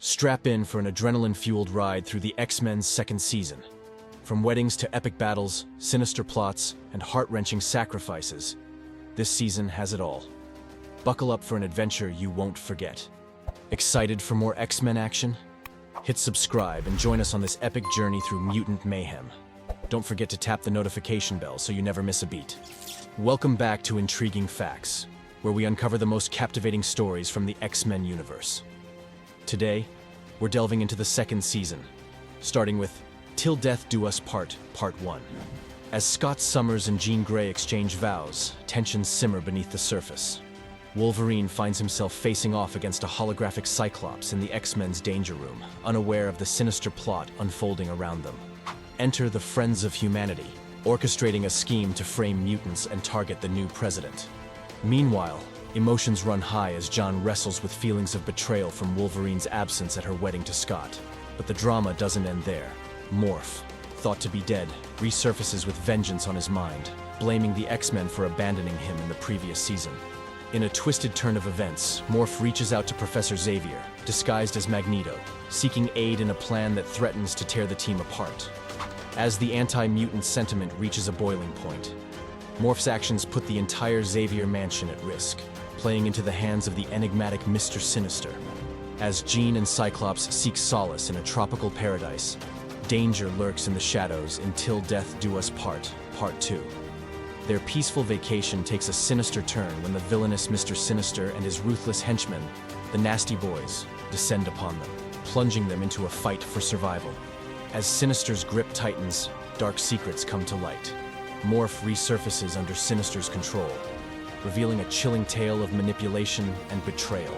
Strap in for an adrenaline-fueled ride through the X-Men's second season. From weddings to epic battles, sinister plots, and heart-wrenching sacrifices, this season has it all. Buckle up for an adventure you won't forget. Excited for more X-Men action? Hit subscribe and join us on this epic journey through mutant mayhem. Don't forget to tap the notification bell so you never miss a beat. Welcome back to Intriguing Facts, where we uncover the most captivating stories from the X-Men universe. Today, we're delving into the second season, starting with Till Death Do Us Part, Part 1. As Scott Summers and Jean Grey exchange vows, tensions simmer beneath the surface. Wolverine finds himself facing off against a holographic Cyclops in the X-Men's danger room, unaware of the sinister plot unfolding around them. Enter the Friends of Humanity, orchestrating a scheme to frame mutants and target the new president. Meanwhile, emotions run high as John wrestles with feelings of betrayal from Wolverine's absence at her wedding to Scott. But the drama doesn't end there. Morph, thought to be dead, resurfaces with vengeance on his mind, blaming the X-Men for abandoning him in the previous season. In a twisted turn of events, Morph reaches out to Professor Xavier, disguised as Magneto, seeking aid in a plan that threatens to tear the team apart. As the anti-mutant sentiment reaches a boiling point, Morph's actions put the entire Xavier mansion at risk, playing into the hands of the enigmatic Mr. Sinister. As Jean and Cyclops seek solace in a tropical paradise, danger lurks in the shadows until Death Do Us Part, Part 2. Their peaceful vacation takes a sinister turn when the villainous Mr. Sinister and his ruthless henchmen, the Nasty Boys, descend upon them, plunging them into a fight for survival. As Sinister's grip tightens, dark secrets come to light. Morph resurfaces under Sinister's control, revealing a chilling tale of manipulation and betrayal.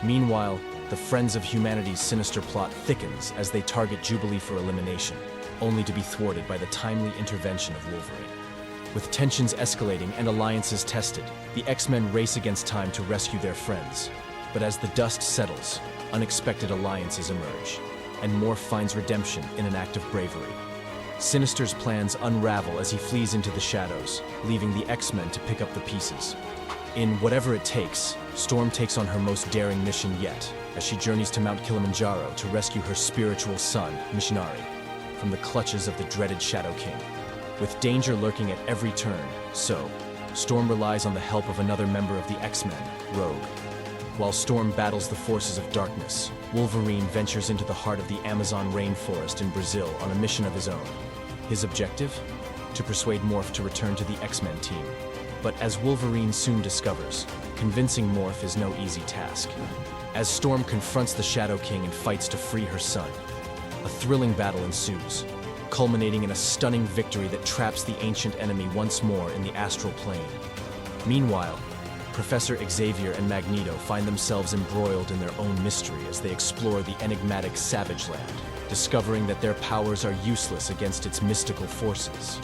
Meanwhile, the Friends of Humanity's sinister plot thickens as they target Jubilee for elimination, only to be thwarted by the timely intervention of Wolverine. With tensions escalating and alliances tested, the X-Men race against time to rescue their friends. But as the dust settles, unexpected alliances emerge, and Morph finds redemption in an act of bravery. Sinister's plans unravel as he flees into the shadows, leaving the X-Men to pick up the pieces. In Whatever It Takes, Storm takes on her most daring mission yet, as she journeys to Mount Kilimanjaro to rescue her spiritual son, Missionary, from the clutches of the dreaded Shadow King. With danger lurking at every turn, Storm relies on the help of another member of the X-Men, Rogue. While Storm battles the forces of darkness, Wolverine ventures into the heart of the Amazon rainforest in Brazil on a mission of his own. His objective? To persuade Morph to return to the X-Men team. But as Wolverine soon discovers, convincing Morph is no easy task. As Storm confronts the Shadow King and fights to free her son, a thrilling battle ensues, culminating in a stunning victory that traps the ancient enemy once more in the astral plane. Meanwhile, Professor Xavier and Magneto find themselves embroiled in their own mystery as they explore the enigmatic Savage Land, discovering that their powers are useless against its mystical forces.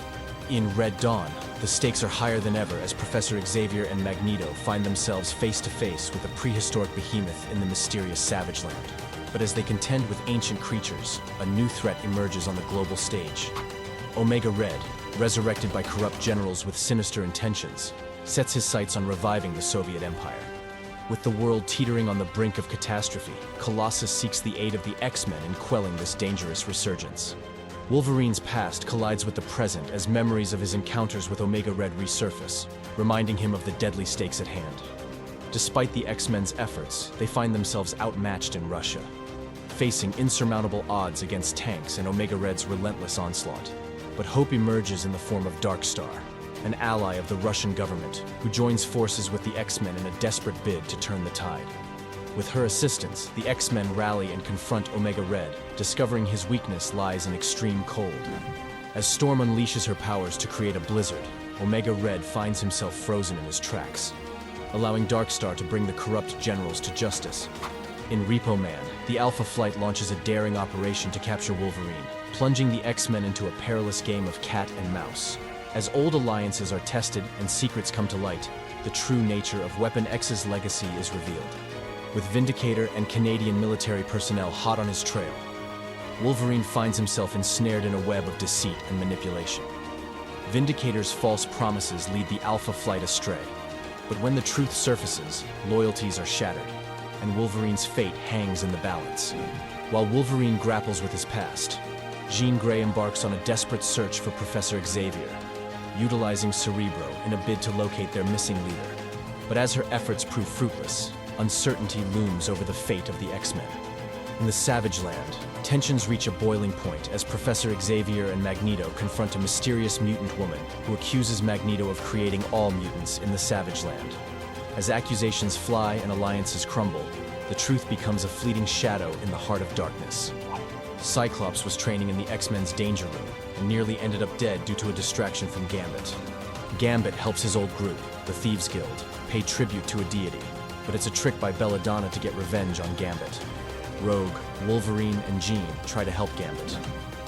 In Red Dawn, the stakes are higher than ever as Professor Xavier and Magneto find themselves face to face with a prehistoric behemoth in the mysterious Savage Land. But as they contend with ancient creatures, a new threat emerges on the global stage. Omega Red, resurrected by corrupt generals with sinister intentions, sets his sights on reviving the Soviet Empire. With the world teetering on the brink of catastrophe, Colossus seeks the aid of the X-Men in quelling this dangerous resurgence. Wolverine's past collides with the present as memories of his encounters with Omega Red resurface, reminding him of the deadly stakes at hand. Despite the X-Men's efforts, they find themselves outmatched in Russia, facing insurmountable odds against tanks and Omega Red's relentless onslaught. But hope emerges in the form of Darkstar, an ally of the Russian government, who joins forces with the X-Men in a desperate bid to turn the tide. With her assistance, the X-Men rally and confront Omega Red, discovering his weakness lies in extreme cold. As Storm unleashes her powers to create a blizzard, Omega Red finds himself frozen in his tracks, allowing Darkstar to bring the corrupt generals to justice. In Repo Man, the Alpha Flight launches a daring operation to capture Wolverine, plunging the X-Men into a perilous game of cat and mouse. As old alliances are tested and secrets come to light, the true nature of Weapon X's legacy is revealed. With Vindicator and Canadian military personnel hot on his trail, Wolverine finds himself ensnared in a web of deceit and manipulation. Vindicator's false promises lead the Alpha Flight astray, but when the truth surfaces, loyalties are shattered. and Wolverine's fate hangs in the balance. While Wolverine grapples with his past, Jean Grey embarks on a desperate search for Professor Xavier, utilizing Cerebro in a bid to locate their missing leader. But as her efforts prove fruitless, uncertainty looms over the fate of the X-Men. In the Savage Land, tensions reach a boiling point as Professor Xavier and Magneto confront a mysterious mutant woman who accuses Magneto of creating all mutants in the Savage Land. As accusations fly and alliances crumble, the truth becomes a fleeting shadow in the heart of darkness. Cyclops was training in the X-Men's Danger Room and nearly ended up dead due to a distraction from Gambit. Gambit helps his old group, the Thieves Guild, pay tribute to a deity, but it's a trick by Belladonna to get revenge on Gambit. Rogue, Wolverine, and Jean try to help Gambit.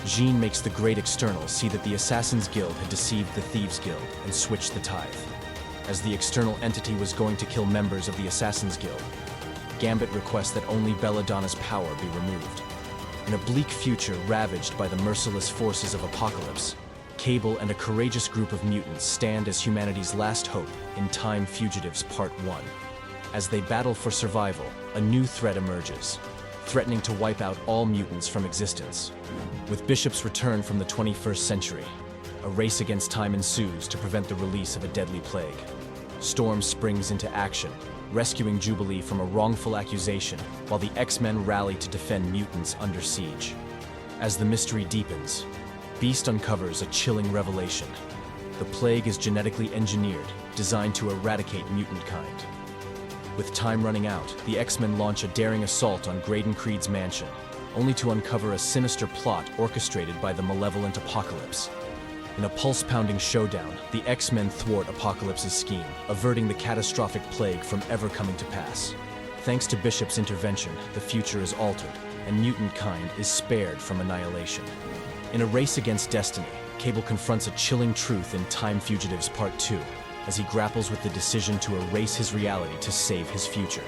Jean makes the Great External see that the Assassin's Guild had deceived the Thieves Guild and switched the tithe. As the external entity was going to kill members of the Assassin's Guild, Gambit requests that only Belladonna's power be removed. In a bleak future ravaged by the merciless forces of Apocalypse, Cable and a courageous group of mutants stand as humanity's last hope in Time Fugitives Part 1. As they battle for survival, a new threat emerges, threatening to wipe out all mutants from existence. With Bishop's return from the 21st century, a race against time ensues to prevent the release of a deadly plague. Storm springs into action, rescuing Jubilee from a wrongful accusation, while the X-Men rally to defend mutants under siege. As the mystery deepens, Beast uncovers a chilling revelation. The plague is genetically engineered, designed to eradicate mutant kind. With time running out, the X-Men launch a daring assault on Graydon Creed's mansion, only to uncover a sinister plot orchestrated by the malevolent Apocalypse. In a pulse-pounding showdown, the X-Men thwart Apocalypse's scheme, averting the catastrophic plague from ever coming to pass. Thanks to Bishop's intervention, the future is altered, and mutant kind is spared from annihilation. In a race against destiny, Cable confronts a chilling truth in Time Fugitives Part 2, as he grapples with the decision to erase his reality to save his future.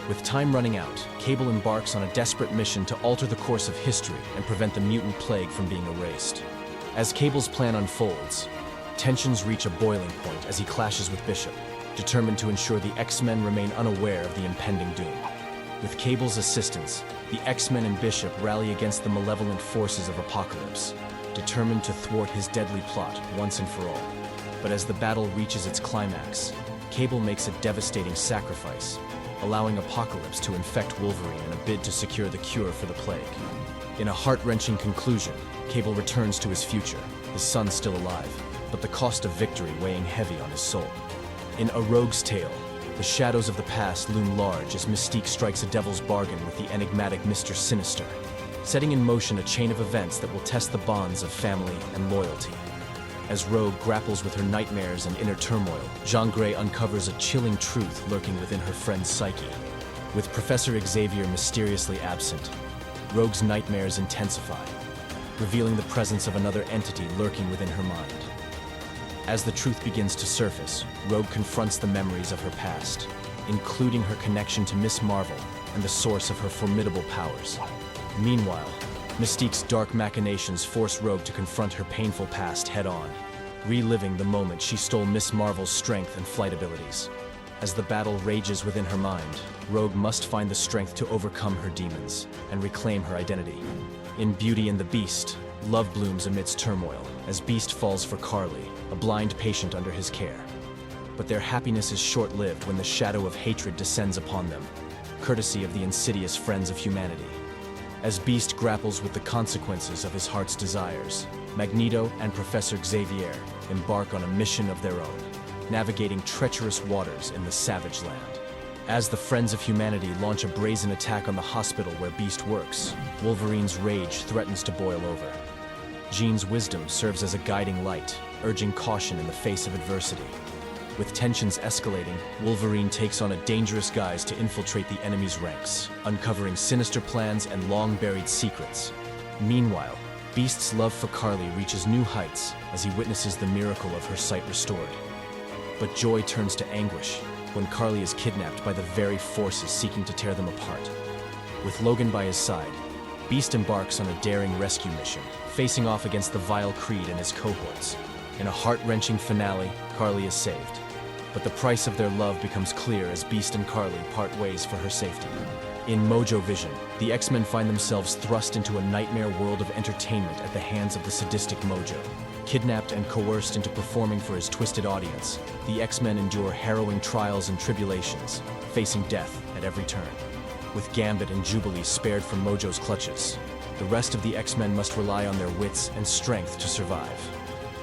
With time running out, Cable embarks on a desperate mission to alter the course of history and prevent the mutant plague from being erased. As Cable's plan unfolds, tensions reach a boiling point as he clashes with Bishop, determined to ensure the X-Men remain unaware of the impending doom. With Cable's assistance, the X-Men and Bishop rally against the malevolent forces of Apocalypse, determined to thwart his deadly plot once and for all. But as the battle reaches its climax, Cable makes a devastating sacrifice, allowing Apocalypse to infect Wolverine in a bid to secure the cure for the plague. In a heart-wrenching conclusion, Cable returns to his future, his son still alive, but the cost of victory weighing heavy on his soul. In A Rogue's Tale, the shadows of the past loom large as Mystique strikes a devil's bargain with the enigmatic Mr. Sinister, setting in motion a chain of events that will test the bonds of family and loyalty. As Rogue grapples with her nightmares and inner turmoil, Jean Grey uncovers a chilling truth lurking within her friend's psyche. With Professor Xavier mysteriously absent, Rogue's nightmares intensify, revealing the presence of another entity lurking within her mind. As the truth begins to surface, Rogue confronts the memories of her past, including her connection to Miss Marvel and the source of her formidable powers. Meanwhile, Mystique's dark machinations force Rogue to confront her painful past head-on, reliving the moment she stole Miss Marvel's strength and flight abilities. As the battle rages within her mind, Rogue must find the strength to overcome her demons and reclaim her identity. In Beauty and the Beast, love blooms amidst turmoil, as Beast falls for Carly, a blind patient under his care. But their happiness is short-lived when the shadow of hatred descends upon them, courtesy of the insidious Friends of Humanity. As Beast grapples with the consequences of his heart's desires, Magneto and Professor Xavier embark on a mission of their own, navigating treacherous waters in the Savage Land. As the Friends of Humanity launch a brazen attack on the hospital where Beast works, Wolverine's rage threatens to boil over. Jean's wisdom serves as a guiding light, urging caution in the face of adversity. With tensions escalating, Wolverine takes on a dangerous guise to infiltrate the enemy's ranks, uncovering sinister plans and long-buried secrets. Meanwhile, Beast's love for Carly reaches new heights as he witnesses the miracle of her sight restored. But joy turns to anguish when Carly is kidnapped by the very forces seeking to tear them apart. With Logan by his side, Beast embarks on a daring rescue mission, facing off against the vile Creed and his cohorts. In a heart-wrenching finale, Carly is saved, but the price of their love becomes clear as Beast and Carly part ways for her safety. In Mojovision, the X-Men find themselves thrust into a nightmare world of entertainment at the hands of the sadistic Mojo. Kidnapped and coerced into performing for his twisted audience, the X-Men endure harrowing trials and tribulations, facing death at every turn. With Gambit and Jubilee spared from Mojo's clutches, the rest of the X-Men must rely on their wits and strength to survive.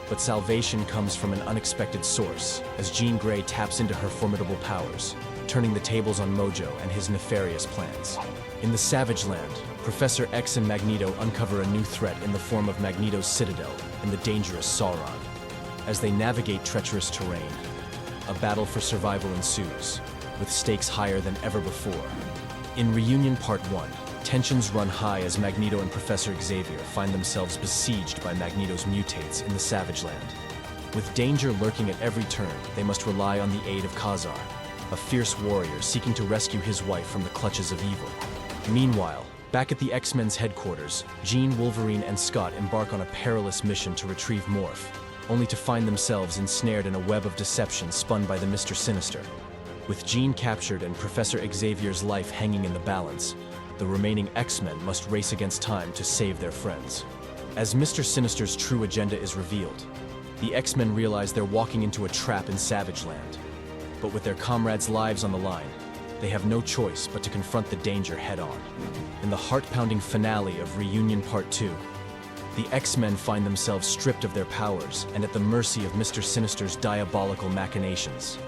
But salvation comes from an unexpected source, as Jean Grey taps into her formidable powers, turning the tables on Mojo and his nefarious plans. In the Savage Land, Professor X and Magneto uncover a new threat in the form of Magneto's Citadel and the dangerous Sauron. As they navigate treacherous terrain, a battle for survival ensues, with stakes higher than ever before. In Reunion Part 1, tensions run high as Magneto and Professor Xavier find themselves besieged by Magneto's mutates in the Savage Land. With danger lurking at every turn, they must rely on the aid of Khazar, a fierce warrior seeking to rescue his wife from the clutches of evil. Meanwhile, back at the X-Men's headquarters, Jean, Wolverine, and Scott embark on a perilous mission to retrieve Morph, only to find themselves ensnared in a web of deception spun by the Mr. Sinister. With Jean captured and Professor Xavier's life hanging in the balance, the remaining X-Men must race against time to save their friends. As Mr. Sinister's true agenda is revealed, the X-Men realize they're walking into a trap in Savage Land. But with their comrades' lives on the line, they have no choice but to confront the danger head-on. In the heart-pounding finale of Reunion Part 2, the X-Men find themselves stripped of their powers and at the mercy of Mr. Sinister's diabolical machinations.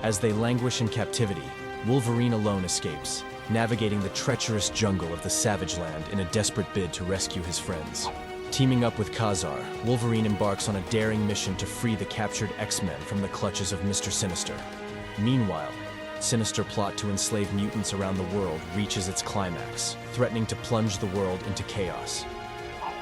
As they languish in captivity, Wolverine alone escapes, navigating the treacherous jungle of the Savage Land in a desperate bid to rescue his friends. Teaming up with Khazar, Wolverine embarks on a daring mission to free the captured X-Men from the clutches of Mr. Sinister. Meanwhile, sinister plot to enslave mutants around the world reaches its climax, threatening to plunge the world into chaos.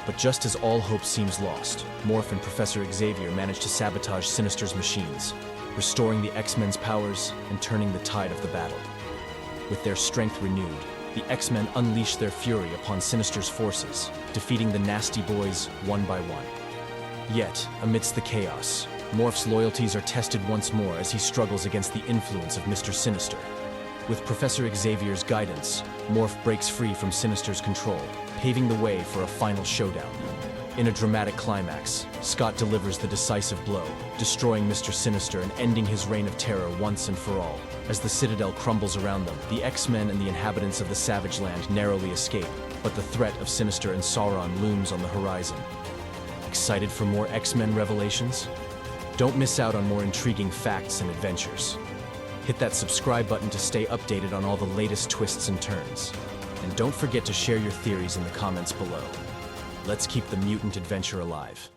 But just as all hope seems lost, Morph and Professor Xavier manage to sabotage Sinister's machines, restoring the X-Men's powers and turning the tide of the battle. With their strength renewed, the X-Men unleash their fury upon Sinister's forces, defeating the Nasty Boys one by one. Yet, amidst the chaos, Morph's loyalties are tested once more as he struggles against the influence of Mr. Sinister. With Professor Xavier's guidance, Morph breaks free from Sinister's control, paving the way for a final showdown. In a dramatic climax, Scott delivers the decisive blow, destroying Mr. Sinister and ending his reign of terror once and for all. As the Citadel crumbles around them, the X-Men and the inhabitants of the Savage Land narrowly escape, but the threat of Sinister and Sauron looms on the horizon. Excited for more X-Men revelations? Don't miss out on more intriguing facts and adventures. Hit that subscribe button to stay updated on all the latest twists and turns. And don't forget to share your theories in the comments below. Let's keep the mutant adventure alive.